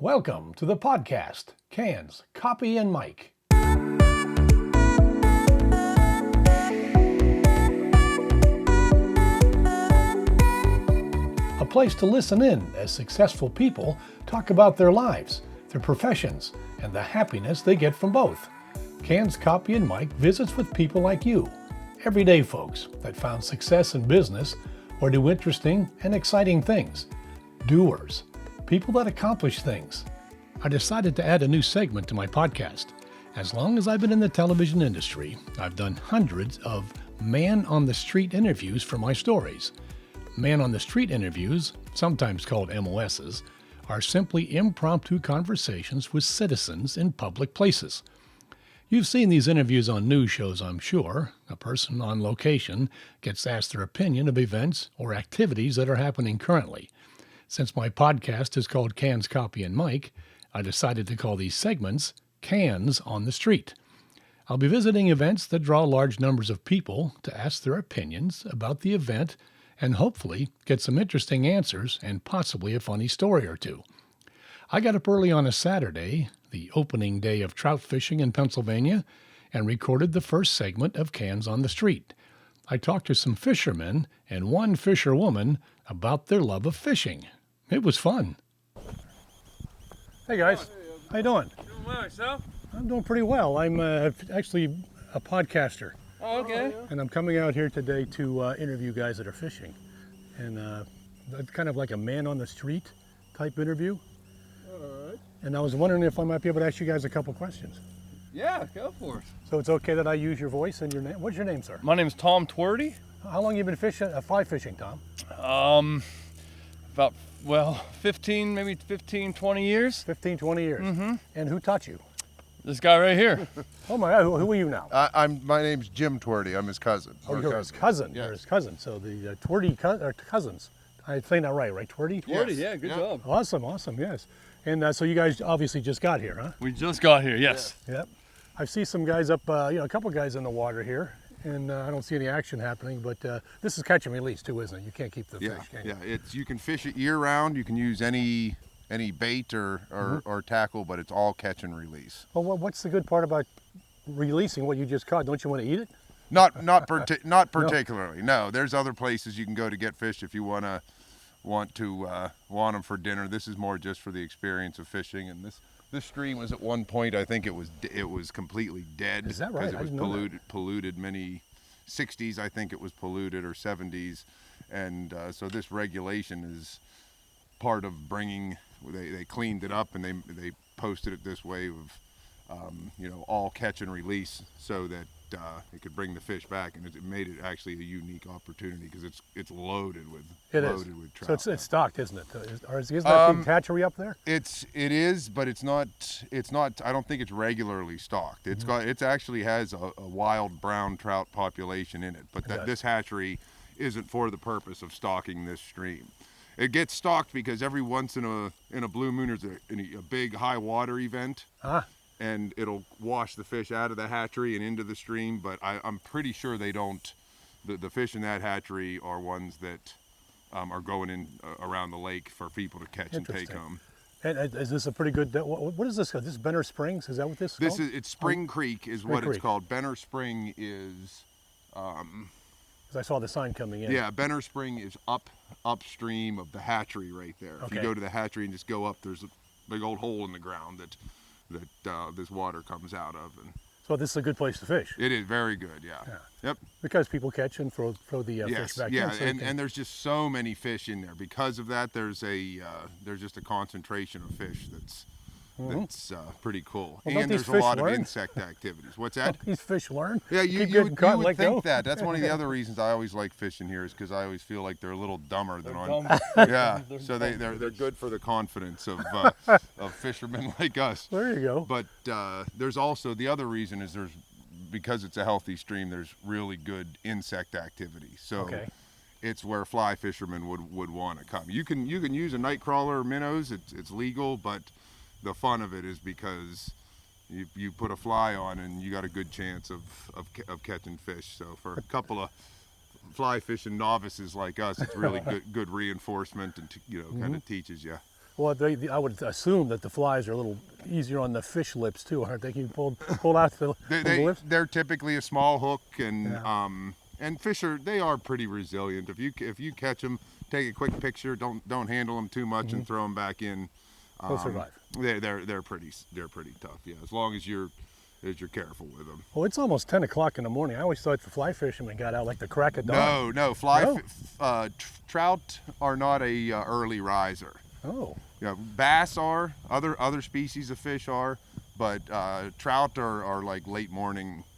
Welcome to the podcast, Cans, Copy, and Mike. A place to listen in as successful people talk about their lives, their professions, and the happiness they get from both. Cans, Copy, and Mike visits with people like you, everyday folks that found success in business or do interesting and exciting things. Doers, people that accomplish things. I decided to add a new segment to my podcast. As long as I've been in the television industry, I've done hundreds of man-on-the-street interviews for my stories. Man-on-the-street interviews, sometimes called MOSs, are simply impromptu conversations with citizens in public places. You've seen these interviews on news shows, I'm sure. A person on location gets asked their opinion of events or activities that are happening currently. Since my podcast is called Cans, Copy, and Mike, I decided to call these segments Cans on the Street. I'll be visiting events that draw large numbers of people to ask their opinions about the event and hopefully get some interesting answers and possibly a funny story or two. I got up early on a Saturday, the opening day of trout fishing in Pennsylvania, and recorded the first segment of Cans on the Street. I talked to some fishermen and one fisherwoman about their love of fishing. It was fun. Hey guys, how you doing? Doing well, yourself? I'm doing pretty well. I'm actually a podcaster. Oh, okay. And I'm coming out here today to interview guys that are fishing. And it's kind of like a man on the street type interview. All right. And I was wondering if I might be able to ask you guys a couple questions. Yeah, go for it. So it's okay that I use your voice and your name? What's your name, sir? My name's Tom Twerdy. How long you been fly fishing, Tom? About, 15, maybe 15, 20 years. 15, 20 years. Mm-hmm. And who taught you? This guy right here. Oh my God, who are you now? My name's Jim Twerdy. I'm his cousin. Oh, you're his cousin. Yes. You're his cousin. So the Twerdy cousins. I'm saying that right, Twerdy? Twerdy, Yes. yeah, good job. Awesome, yes. And so you guys obviously just got here, huh? We just got here, yes. Yep. I see some guys up, a couple guys in the water here, and I don't see any action happening, but this is catch and release too, isn't it? You can't keep the fish, can you? Yeah. You can fish it year round. You can use any bait or tackle, but it's all catch and release. Well, what's the good part about releasing what you just caught? Don't you want to eat it? Not particularly. No, there's other places you can go to get fish if you want them for dinner. This is more just for the experience of fishing. And this stream was at one point, I think it was completely dead. Is that right? Because it was polluted many 60s, I think it was polluted, or 70s, and so this regulation is part of bringing. They cleaned it up and they posted it this way of all catch and release, so that it could bring the fish back, and it made it actually a unique opportunity because it's loaded with trout. So it's stocked, isn't it? Isn't that big hatchery up there? It is, but it's not. I don't think it's regularly stocked. It actually has a wild brown trout population in it, but this hatchery isn't for the purpose of stocking this stream. It gets stocked because every once in a blue moon there's a big high water event. And it'll wash the fish out of the hatchery and into the stream, but I'm pretty sure they don't. The fish in that hatchery are ones that are going in around the lake for people to catch and take home. And is this a pretty good? What is this? This is Benner Springs? Is that what this is called? It's Spring Creek is Spring what Creek. it's called. Benner Spring is. 'Cause I saw the sign coming in. Yeah, Benner Spring is upstream of the hatchery right there. Okay. If you go to the hatchery and just go up, there's a big old hole in the ground that this water comes out of, and So this is a good place to fish. it is very good. Yeah. Yep. Because people catch and throw the fish back in. So and there's just so many fish in there. Because of that, there's just a concentration of fish that's pretty cool. Well, and there's a lot of insect activities. What's that? These fish learn. Yeah, you Keep getting would caught and let think go. that. That's one of the other reasons I always like fishing here, is because I always feel like they're a little dumber than on. Yeah, so they're good for the confidence of fishermen like us. There you go. But there's also the other reason is because it's a healthy stream, there's really good insect activity. So it's where fly fishermen would want to come. You can use a night crawler or minnows. It's legal, but the fun of it is because you put a fly on and you got a good chance of catching fish. So for a couple of fly fishing novices like us, it's really good reinforcement, and kind of teaches you. Well, I would assume that the flies are a little easier on the fish lips too, aren't they? You pull out the lips. They're typically a small hook, Yeah. and fish they are pretty resilient. If you catch them, take a quick picture. Don't handle them too much and throw them back in. They'll survive. They're pretty tough. Yeah, as long as you're careful with them. Well, it's almost 10 o'clock in the morning. I always thought the fly fishermen got out like the crack of dawn. No, trout are not a early riser. Oh. Yeah, bass are, other species of fish are, but trout are like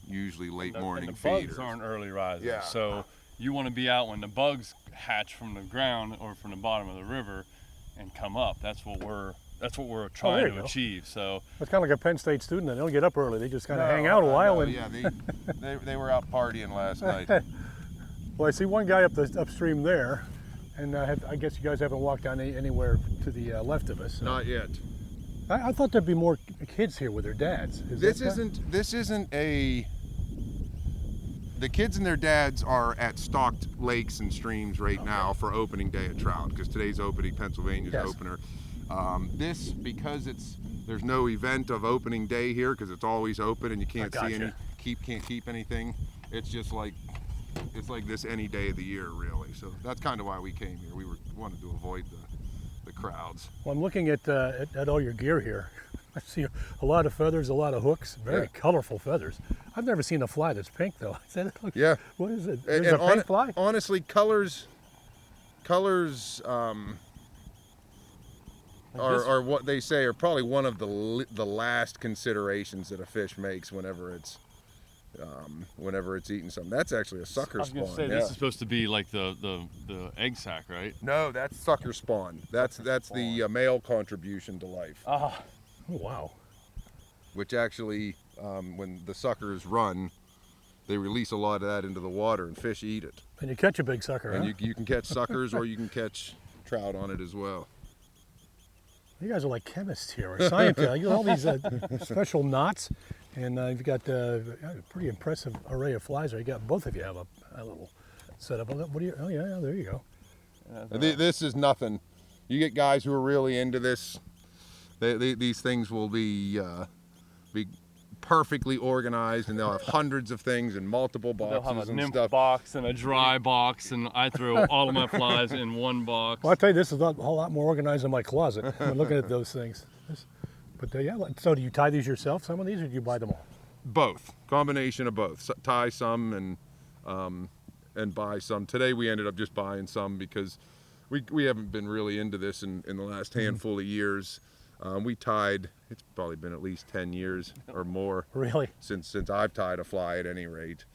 usually late morning and the feeders. bugs aren't early risers. Yeah. So you want to be out when the bugs hatch from the ground or from the bottom of the river and come up. That's what we're trying to achieve. So it's kind of like a Penn State student. They don't get up early. They just kind of hang out a while. Yeah, they were out partying last night. Well, I see one guy upstream there, and I guess you guys haven't walked down anywhere to the left of us. So. Not yet. I thought there'd be more kids here with their dads. This isn't a. The kids and their dads are at stocked lakes and streams right now for opening day of trout, because today's opening, Pennsylvania's opener. Because there's no event of opening day here, because it's always open and you can't can't keep anything. It's just like this any day of the year, really. So that's kind of why we came here. We wanted to avoid the crowds. Well, I'm looking at all your gear here. I see a lot of feathers, a lot of hooks, very colorful feathers. I've never seen a fly that's pink though. Yeah. What is it? There's a pink fly? Honestly, colors are what they say are probably one of the last considerations that a fish makes whenever it's eating something. That's actually a sucker spawn. I was gonna say this is supposed to be like the egg sack, right? No, that's sucker spawn. That's the male contribution to life. Oh, wow. Which actually, when the suckers run, they release a lot of that into the water, and fish eat it. And you catch a big sucker, and you can catch suckers, or you can catch trout on it as well. You guys are like chemists here, or scientists. You got all these special knots, and you've got a pretty impressive array of flies. You got both of you have a little setup. What do you? Oh yeah, there you go. This is nothing. You get guys who are really into this. These things will be perfectly organized, and they'll have hundreds of things in multiple boxes. They'll have a and nymph stuff. box and a dry box, and I throw all of my flies in one box. Well, I'll tell you, this is a whole lot more organized than my closet. I'm looking at those things. But yeah, so do you tie these yourself, some of these, or do you buy them all? Both, combination of both. Tie some and buy some. Today we ended up just buying some because we haven't been really into this in the last handful of years. We tied, it's probably been at least 10 years or more. Really? Since I've tied a fly at any rate.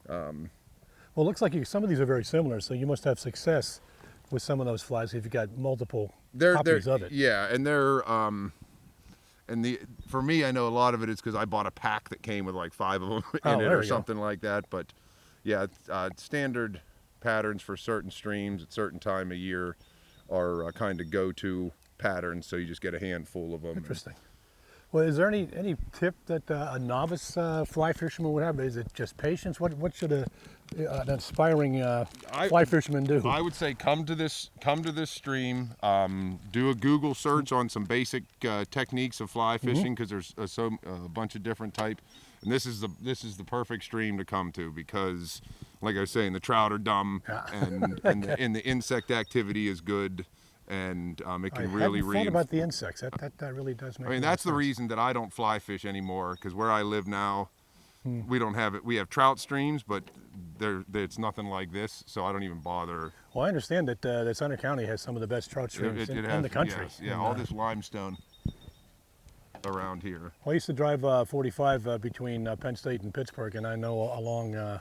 Well, it looks like some of these are very similar, so you must have success with some of those flies if you've got multiple copies of it. Yeah, and for me, I know a lot of it is because I bought a pack that came with like 5 of them in it or something like that. But yeah, standard patterns for certain streams at certain time of year are kind of go-to patterns, so you just get a handful of them. Interesting. Well, is there any tip that a novice fly fisherman would have? Is it just patience? What should an aspiring fly fisherman do? I would say come to this stream, do a Google search on some basic techniques of fly fishing, because there's a bunch of different types. And this is the perfect stream to come to, because, like I was saying, the trout are dumb, and the insect activity is good. And it can really I hadn't thought about the insects. That really does make. I mean, that's the reason that I don't fly fish anymore, because where I live now, we don't have it. We have trout streams, but it's nothing like this, so I don't even bother. Well, I understand that Center County has some of the best trout streams in the country. Yes, yeah, all this limestone around here. Well, I used to drive 45 between Penn State and Pittsburgh, and I know along.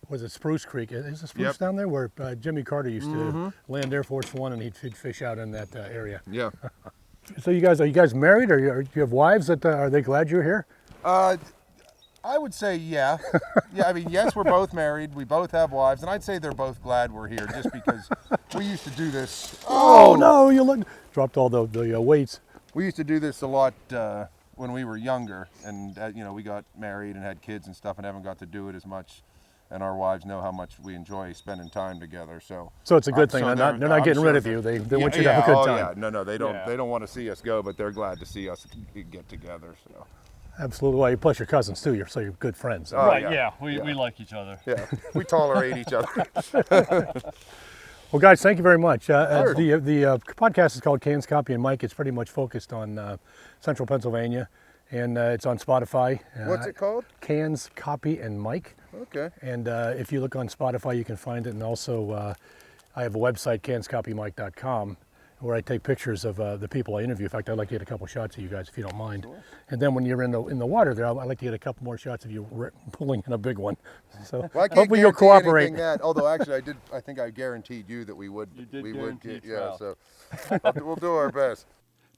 Was it Spruce Creek? Is it Spruce down there where Jimmy Carter used to land Air Force One, and he'd fish out in that area? Yeah. So are you guys married, or do you have wives that are they glad you're here? I would say yeah. Yeah, I mean, yes, we're both married. We both have wives, and I'd say they're both glad we're here, just because we used to do this. Oh no! Dropped all the weights. We used to do this a lot when we were younger, and we got married and had kids and stuff, and haven't got to do it as much and our wives know how much we enjoy spending time together. So it's a good thing. so they're not getting rid of you. They want you to have a good time. Yeah. No, they don't want to see us go, but they're glad to see us get together. So. Absolutely. Well, plus your cousins too. You're good friends. Right. Yeah. We like each other. Yeah. We tolerate each other. Well, guys, thank you very much. The podcast is called Cans, Copy, and Mike. It's pretty much focused on central Pennsylvania, and it's on Spotify. What's it called? Cans, Copy, and Mike. Okay. And if you look on Spotify, you can find it. And also, I have a website, canscopymike.com, where I take pictures of the people I interview. In fact, I'd like to get a couple shots of you guys, if you don't mind. Sure. And then when you're in the water there, I'd like to get a couple more shots of you pulling in a big one. So hopefully you'll cooperate. Although actually, I think I guaranteed you that we would. You did guarantee. trout. So we'll do our best.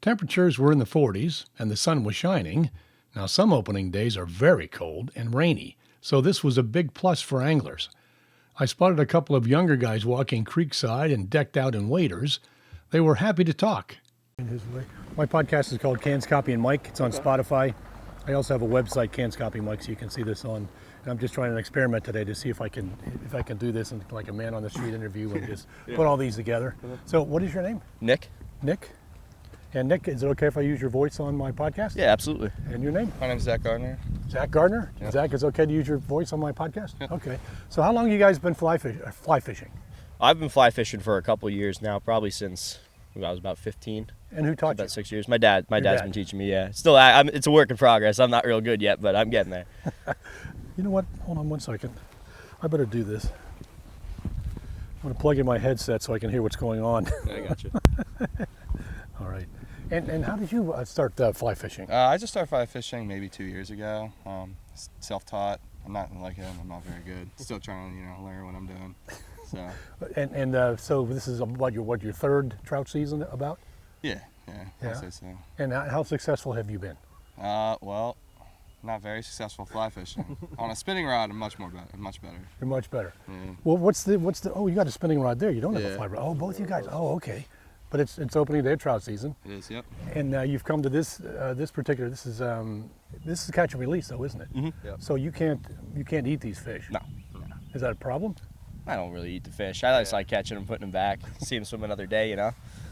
Temperatures were in the 40s and the sun was shining. Now some opening days are very cold and rainy, so this was a big plus for anglers. I spotted a couple of younger guys walking creekside and decked out in waders. They were happy to talk. My podcast is called Cans, Copy, and Mike. It's on Spotify. I also have a website, Cans, Copy, Mike, so you can see this on. And I'm just trying an experiment today to see if I can do this in like a man on the street interview and just put all these together. So what is your name? Nick. Nick? And Nick, is it okay if I use your voice on my podcast? Yeah, absolutely. And your name? My name's Zach Gardner. Zach Gardner? Yeah. Zach, is it okay to use your voice on my podcast? Yeah. Okay. So how long have you guys been fly fishing? I've been fly fishing for a couple of years now, probably since I was about 15. And who taught you? About 6 years. My dad's been teaching me. Yeah. Still, it's a work in progress. I'm not real good yet, but I'm getting there. You know what? Hold on one second. I better do this. I'm going to plug in my headset so I can hear what's going on. I got you. All right. And how did you start fly fishing? I just started fly fishing maybe 2 years ago. Self-taught. I'm not like him. I'm not very good. Still trying to learn what I'm doing. So. So this is about your third trout season about? Yeah. I'd say so. And how successful have you been? Well, not very successful fly fishing. On a spinning rod, I'm much better. You're much better. Yeah. Well, what's the? Oh, you got a spinning rod there. You don't have a fly rod. Oh, both you guys. Oh, okay. But it's opening day of trout season. It is. Yep. And you've come to this particular. This is catch and release, though, isn't it? Mm-hmm. Yep. So you can't eat these fish. No. Is that a problem? I don't really eat the fish. I just like catching them, putting them back, see them swim another day,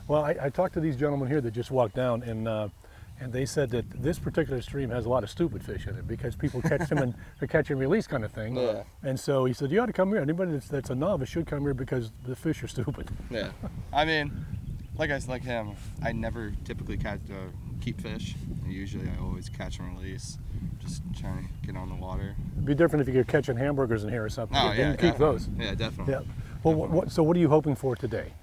Well, I talked to these gentlemen here that just walked down, and they said that this particular stream has a lot of stupid fish in it because people catch them in a catch and release kind of thing. Yeah. And so he said, you ought to come here. Anybody that's a novice should come here because the fish are stupid. Yeah. I mean, like him, I never typically keep fish. Usually I always catch and release, just trying to get on the water. It'd be different if you could catching hamburgers in here or something. Oh, yeah, keep those. Yeah, definitely. Yeah. Well, so what are you hoping for today?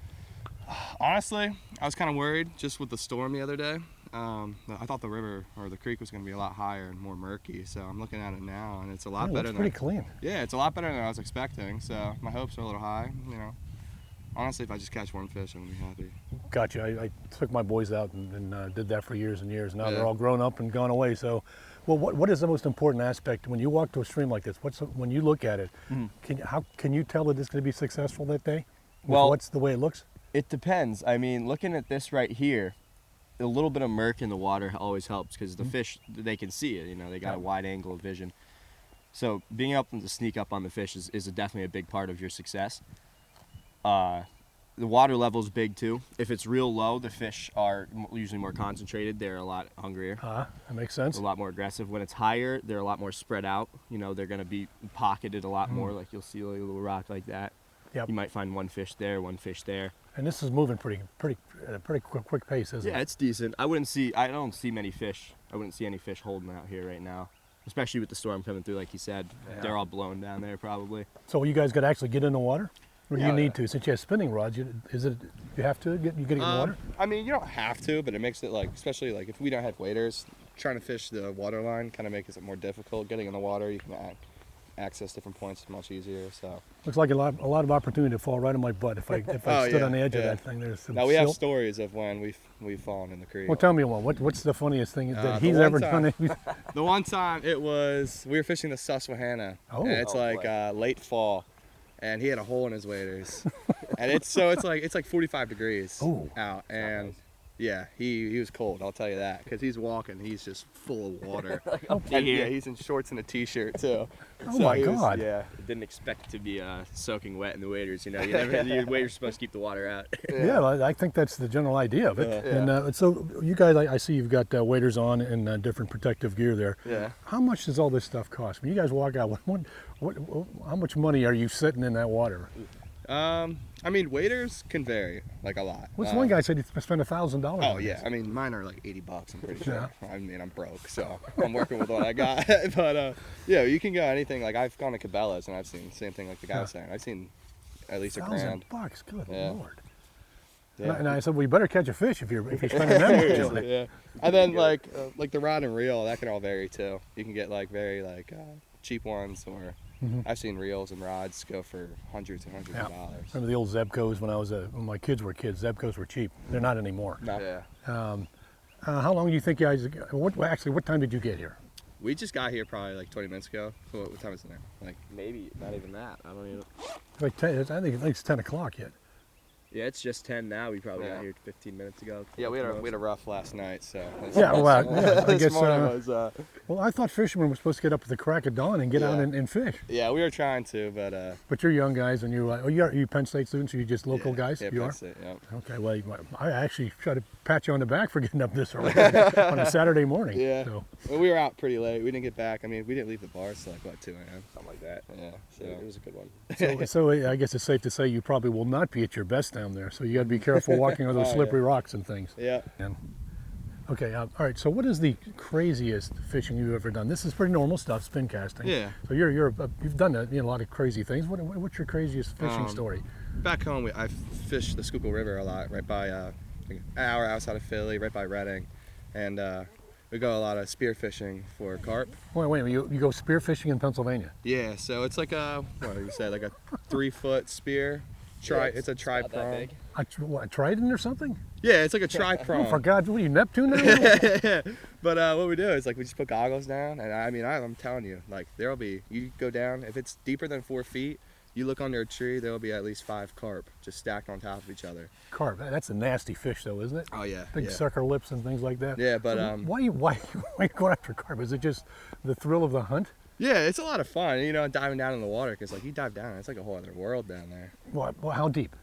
Honestly, I was kind of worried just with the storm the other day. I thought the river or the creek was going to be a lot higher and more murky, so I'm looking at it now, and it's a lot better. It's pretty clean. Yeah, it's a lot better than I was expecting. So my hopes are a little high. Honestly, if I just catch one fish, I'm gonna be happy. Gotcha. I took my boys out and did that for years and years. Now Yeah. they're all grown up and gone away. So, well, what is the most important aspect when you walk to a stream like this? When you look at it? Mm-hmm. Can you tell that it's going to be successful that day? Well, what's the way it looks? It depends. I mean, looking at this right here, a little bit of murk in the water always helps because the fish, they can see it. They got a wide angle of vision. So being able to sneak up on the fish is definitely a big part of your success. The water level is big too. If it's real low, the fish are usually more concentrated. They're a lot hungrier. That makes sense. A lot more aggressive. When it's higher, they're a lot more spread out. They're going to be pocketed a lot more. Like you'll see like a little rock like that. Yep. You might find one fish there, one fish there. And this is moving pretty at a pretty quick pace, isn't it? Yeah, it's decent. I don't see many fish. I wouldn't see any fish holding out here right now, especially with the storm coming through, like you said. Yeah. They're all blown down there probably. So you guys got to actually get in the water? Or do you Yeah. need to? Since you have spinning rods, you have to get in the water? I mean, you don't have to, but it makes it especially if we don't have waders, trying to fish the water line kind of makes it more difficult. Getting in the water, you can access different points much easier. So Looks like a lot of opportunity to fall right on my butt if I stood on the edge of that thing. There's some now we have silt. stories of when we've fallen in the creek. Well, tell me one. What's the funniest thing that The he's one ever time- done? The one time we were fishing the Susquehanna, Oh. and it's late fall, and he had a hole in his waders, and it's 45 degrees Ooh. out, and Yeah, he was cold. I'll tell you that, because he's walking. He's just full of water. Up to And, here. yeah, he's in shorts and a t-shirt too. Oh my he was- God. Yeah. Didn't expect to be soaking wet in the waders. You know, your waders are supposed to keep the water out. Yeah, well, I think that's the general idea of it. Yeah. And so you guys, I see you've got waders on and different protective gear there. Yeah. How much does all this stuff cost? When you guys walk out, how much money are you sitting in that water? I mean, waders can vary like a lot. What's one guy said he spent $1,000? Oh on yeah, this? I mean mine are like $80. I'm pretty sure. Yeah. I mean I'm broke, so I'm working with what I got. But yeah, you can go anything. Like I've gone to Cabela's and I've seen the same thing like the guy was saying. I've seen at least $1,000. $1,000. Good Yeah. Lord. Yeah. And I said, well, you better catch a fish if you're spending that much on it. Yeah. And then like the rod and reel, that can all vary too. You can get like very cheap ones, or I've seen reels and rods go for hundreds and hundreds of dollars. Remember the old Zebcos when my kids were kids? Zebcos were cheap. They're not anymore. No. Yeah. How long do you think you guys? What time did you get here? We just got here probably like 20 minutes ago. What time is it now? Like Maybe not even that. I don't even. Like 10, I think it's 10 o'clock yet. Yeah, it's just 10 now. We probably Yeah. got here 15 minutes ago. yeah, we had a rough last night, so Yeah, well, yeah, I this guess. morning was Well, I thought fishermen were supposed to get up at the crack of dawn and get out Yeah. and fish. yeah, we were trying to, but But you're young guys, and are you Penn State students? Or you just local guys? Yeah, you Penn are. State, yeah. Okay. Well, I actually try to pat you on the back for getting up this early on a Saturday morning. Yeah. So. Well, we were out pretty late. We didn't get back. I mean, we didn't leave the bar till like what 2 a.m. Something like that. Yeah. So It was a good one. So I guess it's safe to say you probably will not be at your best down there. So you got to be careful walking on those Oh, slippery rocks and things. yeah. And, okay, all right. So what is the craziest fishing you've ever done? This is pretty normal stuff, spin casting. Yeah. So you've done a lot of crazy things. What's your craziest fishing story? Back home, I fished the Schuylkill River a lot, right by like an hour outside of Philly, right by Reading, and we go a lot of spearfishing for carp. Wait a minute. You go spearfishing in Pennsylvania? Yeah. So it's like what do you say, like a 3-foot spear. It's a tri Not that prong. big. A trident or something? Yeah, it's like a tri Oh, prong. for God, what are you, Neptune now? But what we do is like we just put goggles down, and I mean I'm telling you, like you go down, if it's deeper than 4 feet, you look under a tree, there'll be at least 5 carp just stacked on top of each other. Carp. That's a nasty fish, though, isn't it? Oh yeah. Big yeah. sucker lips and things like that. Yeah, but So why you going after carp? Is it just the thrill of the hunt? Yeah, it's a lot of fun, diving down in the water, because like you dive down, it's like a whole other world down there. How deep?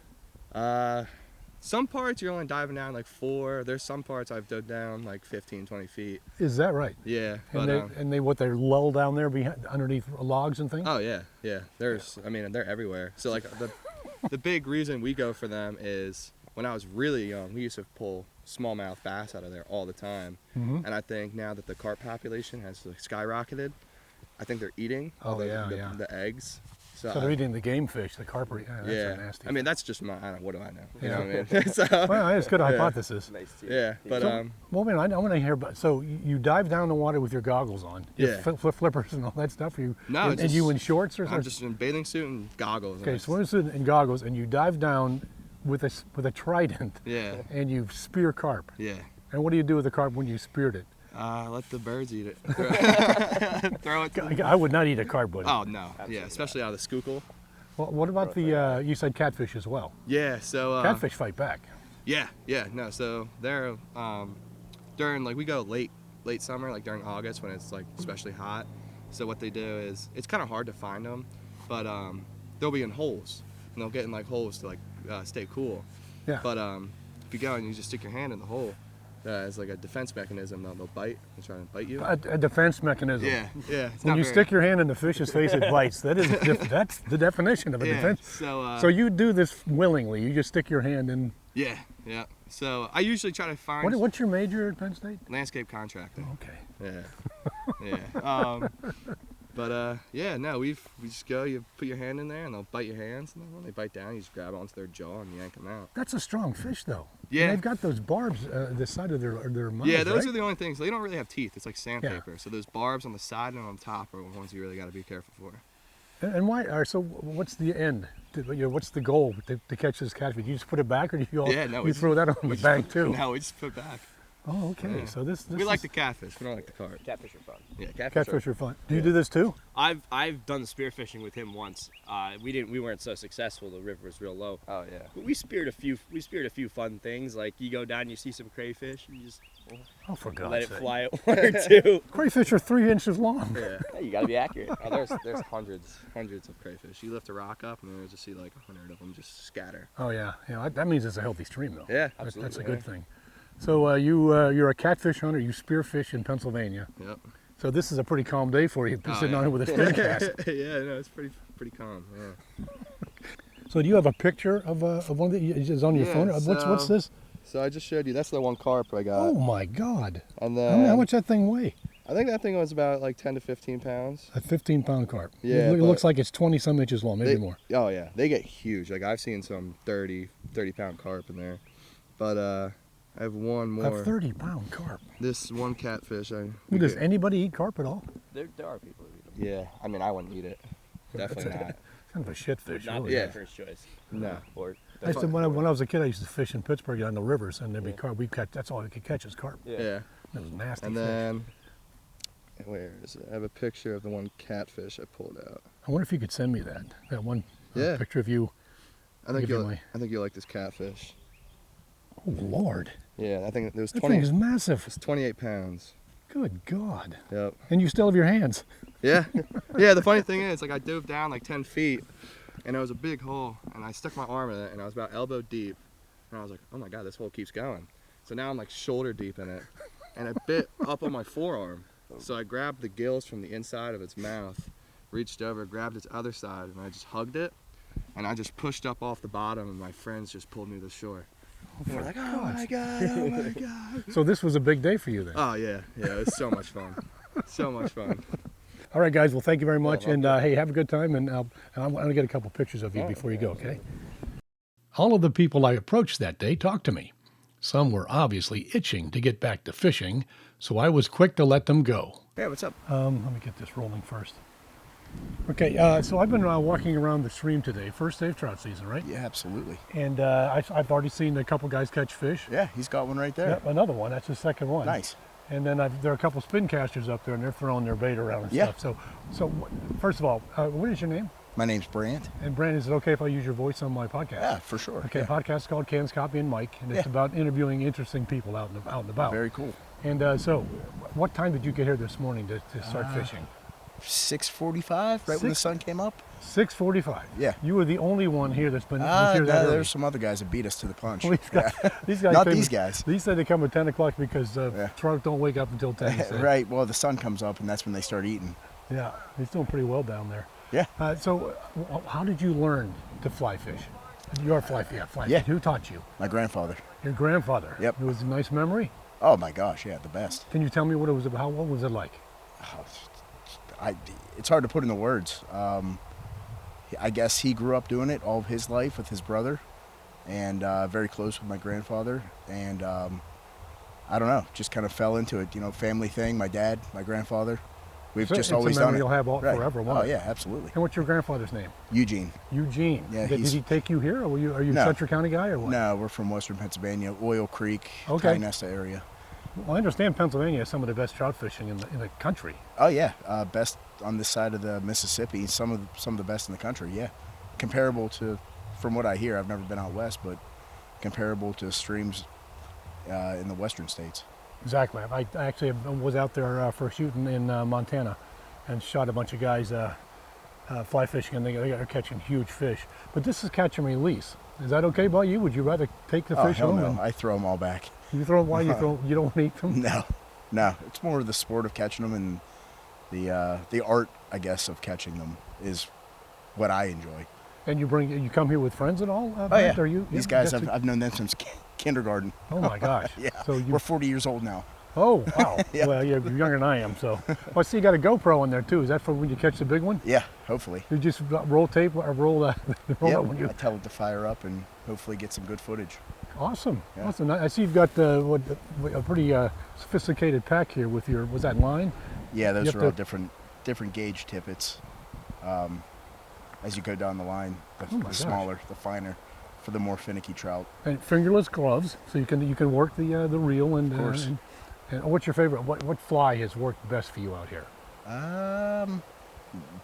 Some parts you're only diving down like 4. There's some parts I've dove down like 15, 20 feet. Is that right? Yeah, And but they're lulled down there underneath logs and things? oh yeah. I mean, they're everywhere. So like the big reason we go for them is when I was really young, we used to pull smallmouth bass out of there all the time. Mhm. And I think now that the carp population has like skyrocketed, I think they're eating all the eggs. So they're eating the game fish, the carp. That's yeah. nasty. I mean, that's just I don't know, what do I know? You Yeah. know what I mean? So, well, it's a good hypothesis. Nice too. yeah, but Well, man, I want to hear about. So you dive down the water with your goggles on, your Yeah. flip flippers and all that stuff. No, and it's you just- in shorts or I'm something? just in bathing suit and goggles. Okay, and swimsuit and goggles, and you dive down with a trident, yeah, and you spear carp. yeah. And what do you do with the carp when you speared it? Let the birds eat it. Throw it. I would not eat a carp, buddy. Oh no, yeah, especially out of the Schuylkill. Well, what about the? You said catfish as well. Yeah, so Catfish fight back. Yeah, no. So they're during like we go late summer, like during August when it's like especially hot. So what they do is it's kind of hard to find them, but they'll be in holes and they'll get in like holes to like stay cool. Yeah. But if you go and you just stick your hand in the hole, as like a defense mechanism, they'll bite and try to bite you. A defense mechanism. Yeah. It's When not you very- stick your hand in the fish's face, it bites. That's the definition of a yeah. defense. So So you do this willingly. You just stick your hand in. yeah. So I usually try to find What's your major at Penn State? landscape contracting. Okay. Yeah. But no, we just go. You put your hand in there, and they'll bite your hands. And then when they bite down, you just grab onto their jaw and yank them out. That's a strong fish, though. Yeah. And they've got those barbs the side of their mouths. Yeah, those right? are the only things. They don't really have teeth. It's like sandpaper. So those barbs on the side and on top are the ones you really got to be careful for. And why? So what's the end? What's the goal to catch this catfish? You just put it back, or do you Yeah, no, you we throw that on the bank too? No, we just put back. Oh, okay. So this We like the catfish. We don't like the carp. Catfish are fun. Yeah, catfish. catfish are fun. Do you do this too? I've done the spearfishing with him once. We weren't so successful. The river was real low. Oh yeah. But we speared a few fun things. Like you go down, you see some crayfish, you just Oh, for God's let it sake. fly at one or two. Crayfish are 3 inches long. Yeah. You gotta be accurate. Oh, there's hundreds of crayfish. You lift a rock up and then you just see like 100 of them just scatter. Oh yeah, that means it's a healthy stream though. Yeah, That's a absolutely. good thing. So you're a catfish hunter. You spearfish in Pennsylvania. Yep. So this is a pretty calm day for you, Oh, sitting yeah. on it with a spin cast. Yeah, no, it's pretty calm. Yeah. So do you have a picture of one that is on your Yeah, phone? What's this? So I just showed you. That's the one carp I got. Oh my God! And How then much that thing weigh? I think that thing was about like 10 to 15 pounds. A 15-pound carp. Yeah, It but looks like it's 20-some inches long, maybe They- more. Oh yeah, they get huge. Like I've seen some 30-pound carp in there. But I have one A more. 30-pound carp. This one catfish. Does anybody eat carp at all? There are people who eat Yeah, I mean I wouldn't eat it. Definitely not. Kind of a shit fish. Not really. be Yeah. my first choice. No. Or I used to, when I was a kid, I used to fish in Pittsburgh on the rivers, and there'd be carp. That's all we could catch is carp. Yeah. It was nasty And fish. then where is it? I have a picture of the one catfish I pulled out. I wonder if you could send me that one Yeah. picture of you. I think Give you you'll my- I think you'll like this catfish. Oh Lord, Yeah, I think it was that 20. thing is massive. It's 28 pounds. Good God! Yep. And you still have your hands. Yeah. Yeah, the funny thing is, like I dove down like 10 feet and it was a big hole and I stuck my arm in it and I was about elbow deep and I was like, oh my God, this hole keeps going. So now I'm like shoulder deep in it and it bit up on my forearm. So I grabbed the gills from the inside of its mouth, reached over, grabbed its other side and I just hugged it and I just pushed up off the bottom and my friends just pulled me to the shore. And we're like, oh my God, oh my God. So this was a big day for you then. Oh yeah, yeah, it was so much fun. So much fun. All right, guys. Well, thank you very much, well, and hey, have a good time. And I'm going to get a couple pictures of you before you go. Okay. All of the people I approached that day talked to me. Some were obviously itching to get back to fishing, so I was quick to let them go. Hey, what's up? Let me get this rolling first. Okay, so I've been walking around the stream today. First day of trout season, right? Yeah, absolutely. And I've already seen a couple guys catch fish. Yeah, he's got one right there. Yep, another one. That's the second one. Nice. And then there are a couple spin casters up there, and they're throwing their bait around and Yeah. stuff. So first of all, what is your name? My name's Brant. And Brandon, is it okay if I use your voice on my podcast? Yeah, for sure. Okay, Yeah. podcast is called Cans, Copy, and Mike, and it's Yeah. about interviewing interesting people out and about. Very cool. And so, what time did you get here this morning to start fishing? 6:45, right when the sun came up. 6:45. Yeah. You were the only one here that's been was here that early. There's some other guys that beat us to the punch. Well, these guys Not came- these guys. These said they come at 10 o'clock because Yeah. trout don't wake up until 10. he said. Right. Well, the sun comes up, and that's when they start eating. Yeah, he's doing pretty well down there. Yeah. So, how did you learn to fly fish? You're a fly fish. Yeah. Who taught you? My grandfather. Your grandfather. Yep. It was a nice memory. Oh my gosh, yeah, the best. Can you tell me what it was about? What was it like? It's hard to put into words. I guess he grew up doing it all of his life with his brother, and very close with my grandfather. And I don't know, just kind of fell into it. You know, family thing. My dad, my grandfather. We've So just it's always a done memory it. you'll have Right. forever. won't Oh it? yeah, absolutely. And what's your grandfather's name? Eugene. Eugene. Yeah, Did he take you here, or are you No. Central County guy, or what? No, we're from Western Pennsylvania, Oil Creek, Okay. Tynesta area. Well, I understand Pennsylvania has some of the best trout fishing in the country. Oh yeah, best on this side of the Mississippi. Some of the best in the country. Yeah, comparable to, from what I hear, I've never been out west, but comparable to streams in the western states. Exactly. I actually was out there for shooting in Montana, and shot a bunch of guys fly fishing, and they are catching huge fish. But this is catch and release. Is that okay by you? Would you rather take the Oh fish hell home no, and I throw them all back. you throw them? Why you throw? You don't want to eat them? No, it's more of the sport of catching them, and the art, I guess, of catching them is what I enjoy. And you come here with friends and all? Oh yeah, Brent? Are you? these yeah, guys, that's I've known them since kindergarten. Oh my gosh. Yeah, So you. we're 40 years old now. Oh wow. Yeah. Well, you're younger than I am. So. Well, I see you got a GoPro in there too. Is that for when you catch the big one? Yeah, hopefully. You just roll tape or roll Yeah, that when you. I tell it to fire up and hopefully get some good footage. Awesome. Yeah. Awesome. I see you've got a pretty sophisticated pack here with your. Was that line? Yeah, those have are all to- different gauge tippets. As you go down the line, Oh my the gosh. smaller, the finer. for the more finicky trout. And fingerless gloves, so you can work the reel and. Of course. And what's your favorite? What fly has worked best for you out here?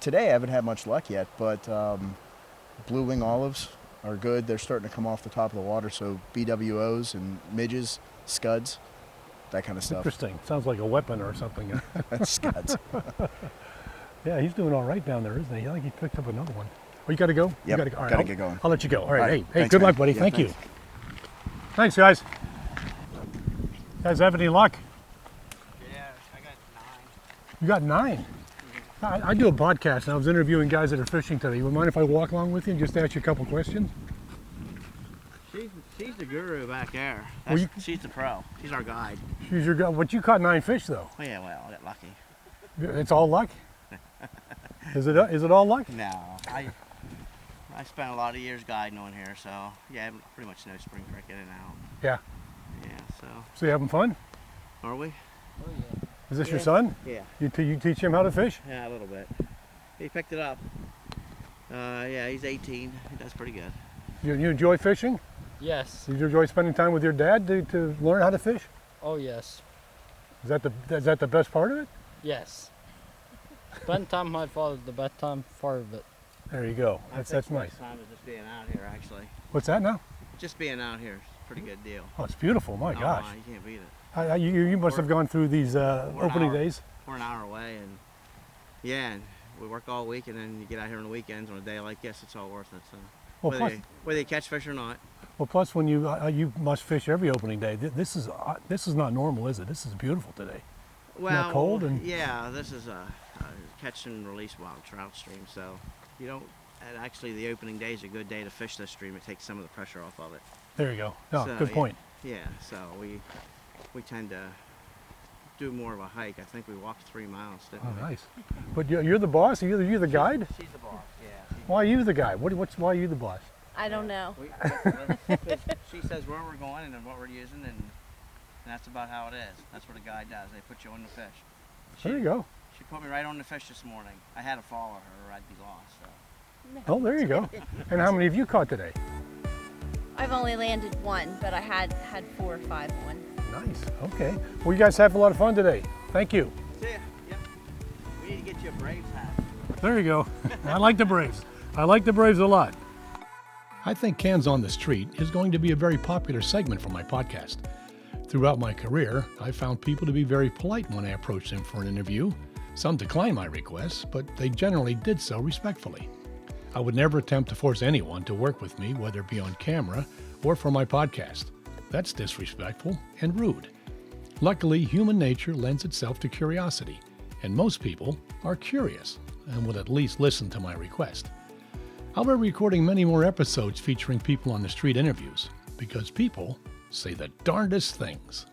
Today I haven't had much luck yet, but blue wing olives are good. They're starting to come off the top of the water, so BWOs and midges, scuds, that kind of stuff. Interesting. Sounds like a weapon or something. Scuds. Yeah, he's doing all right down there, isn't he? I think he picked up another one. Oh, you got to go? Yep, You gotta go. All right, gotta get going. I'll let you go. All right, All right, hey, thanks, good man. luck, buddy. Yeah, Thank thanks. you. Thanks, guys. Guys, have any luck? Yeah, I got 9. You got 9. I do a podcast, and I was interviewing guys that are fishing today. You would mind if I walk along with you and just ask you a couple questions? She's the guru back there. Well, She's the pro. She's our guide. She's your guy. But you caught 9 fish, though. Oh, yeah, well, I got lucky. It's all luck? Is it all luck? No, I spent a lot of years guiding on here, so yeah, pretty much no spring cricket in and out. Yeah. Yeah, so So you having fun? are we? Oh yeah. Is this your son? Yeah. You teach him how to fish? Yeah, a little bit. He picked it up. Yeah, he's 18. He does pretty good. You enjoy fishing? Yes. Do you enjoy spending time with your dad to learn how to fish? Oh yes. Is that the best part of it? Yes. Spend time with my father, the best time part of it. There you go. I That's think nice. best time is just being out here, actually. What's that now? Just being out here is a pretty good deal. Oh, it's beautiful. My Oh, gosh. you can't beat it. You must have gone through these opening days. We're an hour away, and yeah, and we work all week, and then you get out here on the weekends on a day like this, it's all worth it. So Well, whether you catch fish or not. plus when you must fish every opening day. This is not normal, is it? This is beautiful today. Well, cold and- yeah, this is a catch and release wild trout stream, so you don't. And actually, the opening day is a good day to fish this stream. It takes some of the pressure off of it. There you go. No, So, good point. Yeah, so we tend to do more of a hike. I think we walked 3 miles. Didn't Oh, we? nice. But you're the boss. You're the guide. She's the boss. Yeah. Why are you the guy? Why are you the boss? I don't know. She says where we're going and then what we're using, and that's about how it is. That's what a guide does. They put you on the fish. There you go. She put me right on the fish this morning. I had to follow her or I'd be lost. So. Oh, there you go. And how many have you caught today? I've only landed 1, but I had 4 or 5 on. Nice. Okay. Well, you guys have a lot of fun today. Thank you. See ya. Yep. We need to get you a Braves hat. There you go. I like the Braves. I like the Braves a lot. I think Cans on the Street is going to be a very popular segment for my podcast. Throughout my career, I found people to be very polite when I approached them for an interview. Some declined my requests, but they generally did so respectfully. I would never attempt to force anyone to work with me, whether it be on camera or for my podcast. That's disrespectful and rude. Luckily, human nature lends itself to curiosity, and most people are curious and will at least listen to my request. I'll be recording many more episodes featuring people on the street interviews, because people say the darndest things.